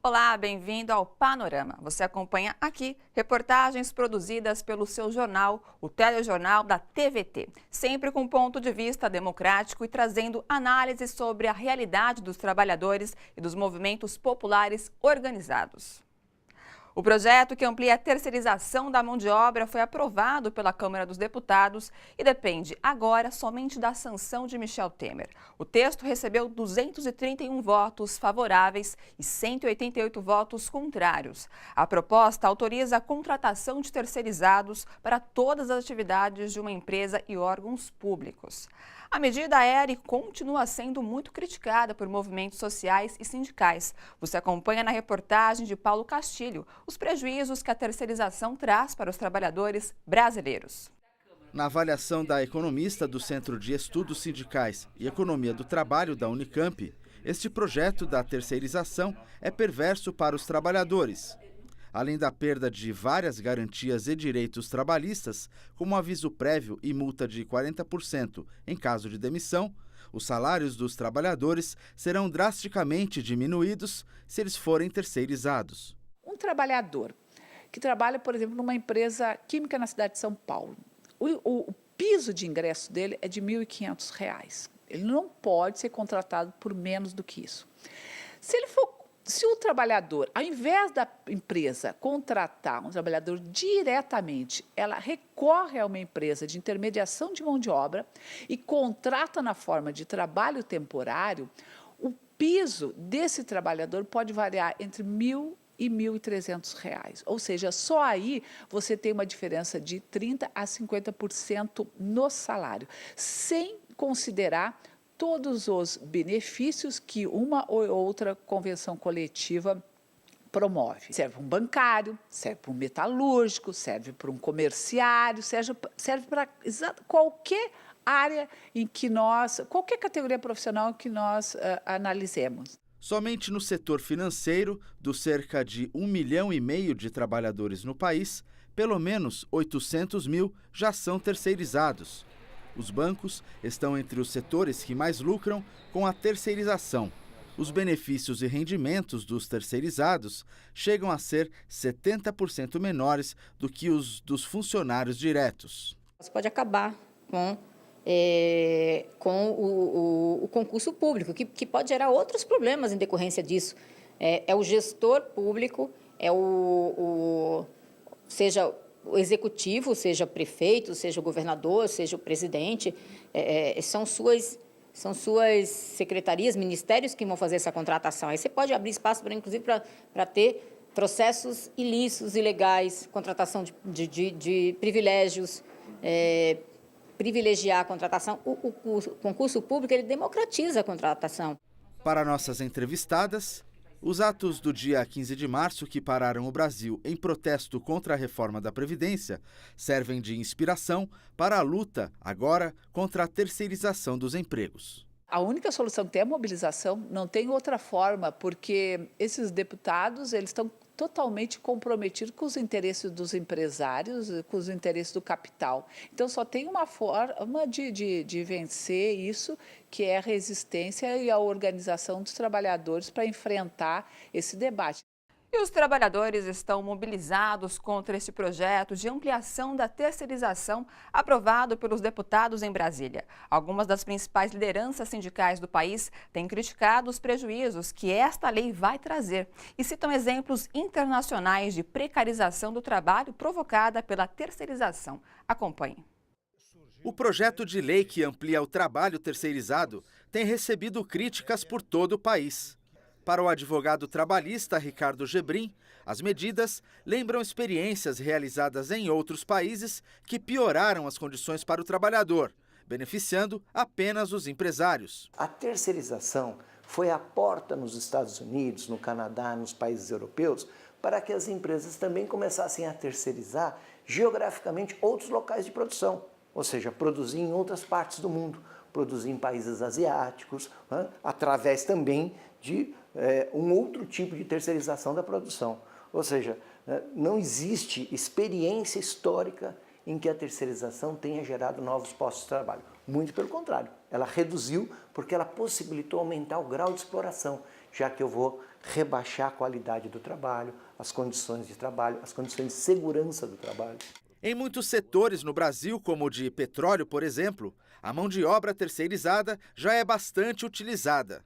Olá, bem-vindo ao Panorama. Você acompanha aqui reportagens produzidas pelo seu jornal, o Telejornal da TVT, sempre com ponto de vista democrático e trazendo análises sobre a realidade dos trabalhadores e dos movimentos populares organizados. O projeto que amplia a terceirização da mão de obra foi aprovado pela Câmara dos Deputados e depende agora somente da sanção de Michel Temer. O texto recebeu 231 votos favoráveis e 188 votos contrários. A proposta autoriza a contratação de terceirizados para todas as atividades de uma empresa e órgãos públicos. A medida era e continua sendo muito criticada por movimentos sociais e sindicais. Você acompanha na reportagem de Paulo Castilho os prejuízos que a terceirização traz para os trabalhadores brasileiros. Na avaliação da economista do Centro de Estudos Sindicais e Economia do Trabalho da Unicamp, este projeto da terceirização é perverso para os trabalhadores. Além da perda de várias garantias e direitos trabalhistas, como aviso prévio e multa de 40% em caso de demissão, os salários dos trabalhadores serão drasticamente diminuídos se eles forem terceirizados. Um trabalhador que trabalha, por exemplo, numa empresa química na cidade de São Paulo, o piso de ingresso dele é de R$ 1.500. Ele não pode ser contratado por menos do que isso. Se o trabalhador, ao invés da empresa contratar um trabalhador diretamente, ela recorre a uma empresa de intermediação de mão de obra e contrata na forma de trabalho temporário, o piso desse trabalhador pode variar entre R$ 1.000 e R$ 1.300. Ou seja, só aí você tem uma diferença de 30% a 50% no salário, sem considerar todos os benefícios que uma ou outra convenção coletiva promove. Serve para um bancário, serve para um metalúrgico, serve para um comerciário, serve para qualquer área em que qualquer categoria profissional que nós analisemos. Somente no setor financeiro, dos cerca de 1,5 milhão de trabalhadores no país, pelo menos 800 mil já são terceirizados. Os bancos estão entre os setores que mais lucram com a terceirização. Os benefícios e rendimentos dos terceirizados chegam a ser 70% menores do que os dos funcionários diretos. Você pode acabar com o concurso público, que pode gerar outros problemas em decorrência disso. É o gestor público, seja o executivo, seja prefeito, seja o governador, seja o presidente, são suas secretarias, ministérios que vão fazer essa contratação. Aí você pode abrir espaço, inclusive, para ter processos ilícitos, ilegais, contratação de privilégios, privilegiar a contratação. O concurso público, ele democratiza a contratação. Para nossas entrevistadas, os atos do dia 15 de março que pararam o Brasil em protesto contra a reforma da Previdência servem de inspiração para a luta, agora, contra a terceirização dos empregos. A única solução que tem é a mobilização, não tem outra forma, porque esses deputados eles estão totalmente comprometidos com os interesses dos empresários, com os interesses do capital. Então, só tem uma forma de vencer isso, que é a resistência e a organização dos trabalhadores para enfrentar esse debate. E os trabalhadores estão mobilizados contra este projeto de ampliação da terceirização aprovado pelos deputados em Brasília. Algumas das principais lideranças sindicais do país têm criticado os prejuízos que esta lei vai trazer e citam exemplos internacionais de precarização do trabalho provocada pela terceirização. Acompanhe. O projeto de lei que amplia o trabalho terceirizado tem recebido críticas por todo o país. Para o advogado trabalhista Ricardo Gebrim, as medidas lembram experiências realizadas em outros países que pioraram as condições para o trabalhador, beneficiando apenas os empresários. A terceirização foi a porta nos Estados Unidos, no Canadá, nos países europeus, para que as empresas também começassem a terceirizar geograficamente outros locais de produção, ou seja, produzir em outras partes do mundo, produzir em países asiáticos, através também de um outro tipo de terceirização da produção. Ou seja, Não existe experiência histórica em que a terceirização tenha gerado novos postos de trabalho. Muito pelo contrário, ela reduziu porque ela possibilitou aumentar o grau de exploração, já que eu vou rebaixar a qualidade do trabalho, as condições de trabalho, as condições de segurança do trabalho. Em muitos setores no Brasil, como o de petróleo, por exemplo, a mão de obra terceirizada já é bastante utilizada.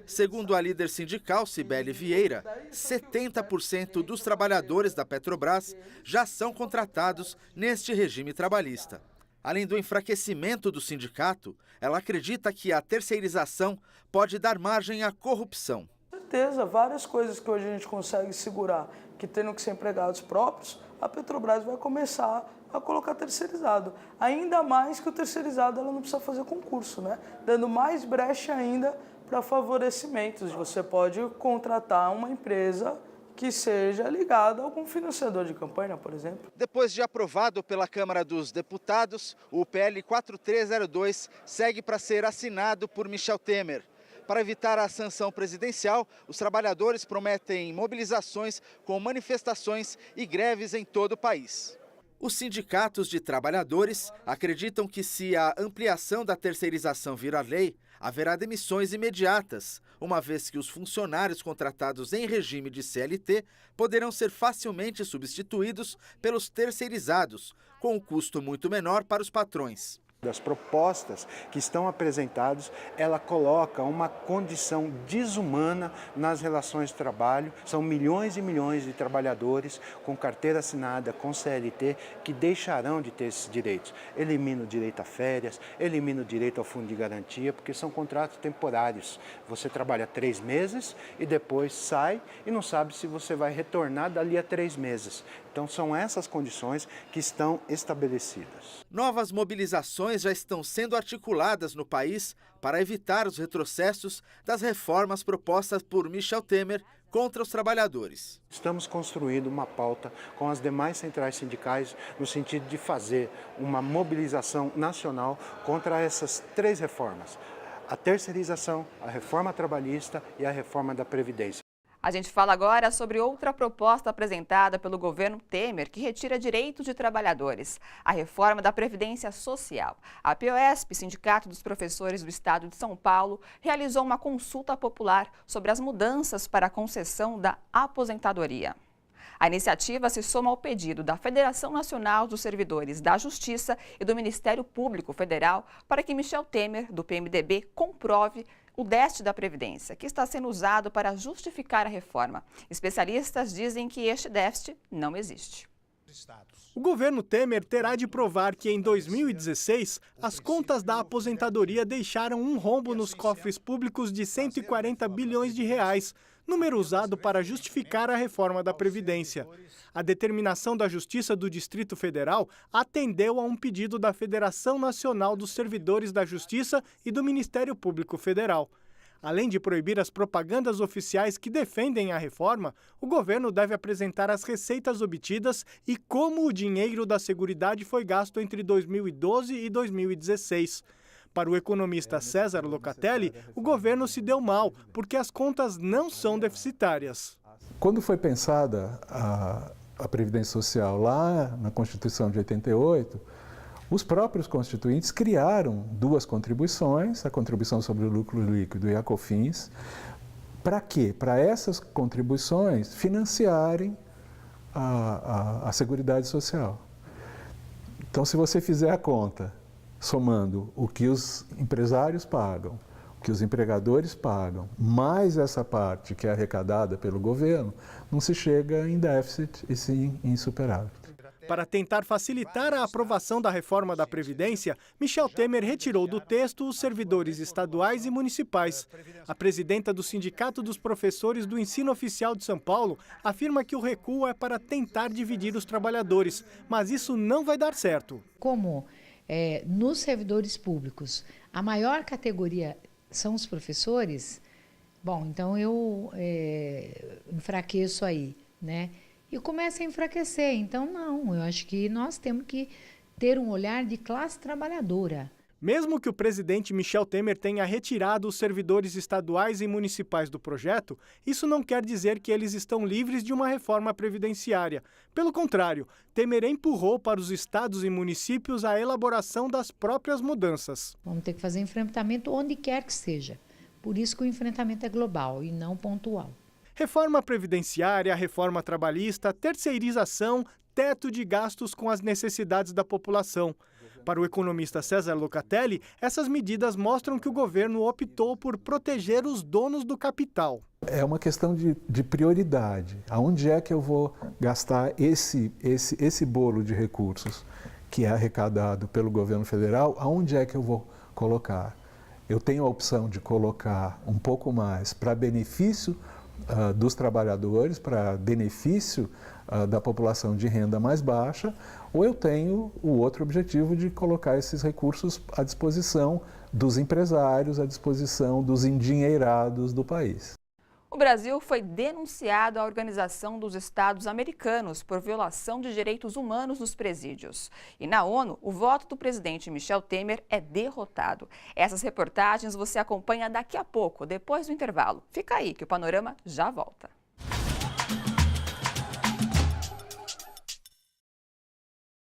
Segundo a líder sindical, Cibele Vieira, 70% dos trabalhadores da Petrobras já são contratados neste regime trabalhista. Além do enfraquecimento do sindicato, ela acredita que a terceirização pode dar margem à corrupção. Com certeza, várias coisas que hoje a gente consegue segurar, que tendo que ser empregados próprios, a Petrobras vai começar a colocar terceirizado. Ainda mais que o terceirizado ela não precisa fazer concurso, né? Dando mais brecha ainda para favorecimentos. Você pode contratar uma empresa que seja ligada a algum financiador de campanha, por exemplo. Depois de aprovado pela Câmara dos Deputados, o PL 4302 segue para ser assinado por Michel Temer. Para evitar a sanção presidencial, os trabalhadores prometem mobilizações com manifestações e greves em todo o país. Os sindicatos de trabalhadores acreditam que se a ampliação da terceirização virar lei, haverá demissões imediatas, uma vez que os funcionários contratados em regime de CLT poderão ser facilmente substituídos pelos terceirizados, com um custo muito menor para os patrões. Das propostas que estão apresentadas, ela coloca uma condição desumana nas relações de trabalho. São milhões e milhões de trabalhadores com carteira assinada, com CLT, que deixarão de ter esses direitos. Elimina o direito a férias, elimina o direito ao fundo de garantia, porque são contratos temporários. Você trabalha 3 meses e depois sai e não sabe se você vai retornar dali a 3 meses. Então são essas condições que estão estabelecidas. Novas mobilizações já estão sendo articuladas no país para evitar os retrocessos das reformas propostas por Michel Temer contra os trabalhadores. Estamos construindo uma pauta com as demais centrais sindicais no sentido de fazer uma mobilização nacional contra essas 3 reformas: a terceirização, a reforma trabalhista e a reforma da Previdência. A gente fala agora sobre outra proposta apresentada pelo governo Temer, que retira direitos de trabalhadores: a reforma da Previdência Social. A POSP, Sindicato dos Professores do Estado de São Paulo, realizou uma consulta popular sobre as mudanças para a concessão da aposentadoria. A iniciativa se soma ao pedido da Federação Nacional dos Servidores da Justiça e do Ministério Público Federal para que Michel Temer, do PMDB, comprove o déficit da Previdência, que está sendo usado para justificar a reforma. Especialistas dizem que este déficit não existe. O governo Temer terá de provar que em 2016 as contas da aposentadoria deixaram um rombo nos cofres públicos de 140 bilhões de reais, número usado para justificar a reforma da Previdência. A determinação da Justiça do Distrito Federal atendeu a um pedido da Federação Nacional dos Servidores da Justiça e do Ministério Público Federal. Além de proibir as propagandas oficiais que defendem a reforma, o governo deve apresentar as receitas obtidas e como o dinheiro da Seguridade foi gasto entre 2012 e 2016. Para o economista César Locatelli, o governo se deu mal, porque as contas não são deficitárias. Quando foi pensada a Previdência Social lá na Constituição de 88, os próprios constituintes criaram 2 contribuições, a contribuição sobre o lucro líquido e a COFINS. Para quê? Para essas contribuições financiarem a Seguridade Social. Então, se você fizer a conta, somando o que os empresários pagam, o que os empregadores pagam, mais essa parte que é arrecadada pelo governo, não se chega em déficit e sim em superávit. Para tentar facilitar a aprovação da reforma da Previdência, Michel Temer retirou do texto os servidores estaduais e municipais. A presidenta do Sindicato dos Professores do Ensino Oficial de São Paulo afirma que o recuo é para tentar dividir os trabalhadores, mas isso não vai dar certo. Como nos servidores públicos a maior categoria são os professores, bom, então eu enfraqueço aí, né? E começa a enfraquecer. Então, não, eu acho que nós temos que ter um olhar de classe trabalhadora. Mesmo que o presidente Michel Temer tenha retirado os servidores estaduais e municipais do projeto, isso não quer dizer que eles estão livres de uma reforma previdenciária. Pelo contrário, Temer empurrou para os estados e municípios a elaboração das próprias mudanças. Vamos ter que fazer enfrentamento onde quer que seja. Por isso que o enfrentamento é global e não pontual. Reforma previdenciária, reforma trabalhista, terceirização, teto de gastos com as necessidades da população. Para o economista César Locatelli, essas medidas mostram que o governo optou por proteger os donos do capital. É uma questão de prioridade. Aonde é que eu vou gastar esse bolo de recursos que é arrecadado pelo governo federal? Aonde é que eu vou colocar? Eu tenho a opção de colocar um pouco mais para benefício dos trabalhadores, para benefício da população de renda mais baixa, ou eu tenho o outro objetivo de colocar esses recursos à disposição dos empresários, à disposição dos endinheirados do país. O Brasil foi denunciado à Organização dos Estados Americanos por violação de direitos humanos nos presídios. E na ONU, o voto do presidente Michel Temer é derrotado. Essas reportagens você acompanha daqui a pouco, depois do intervalo. Fica aí que o Panorama já volta.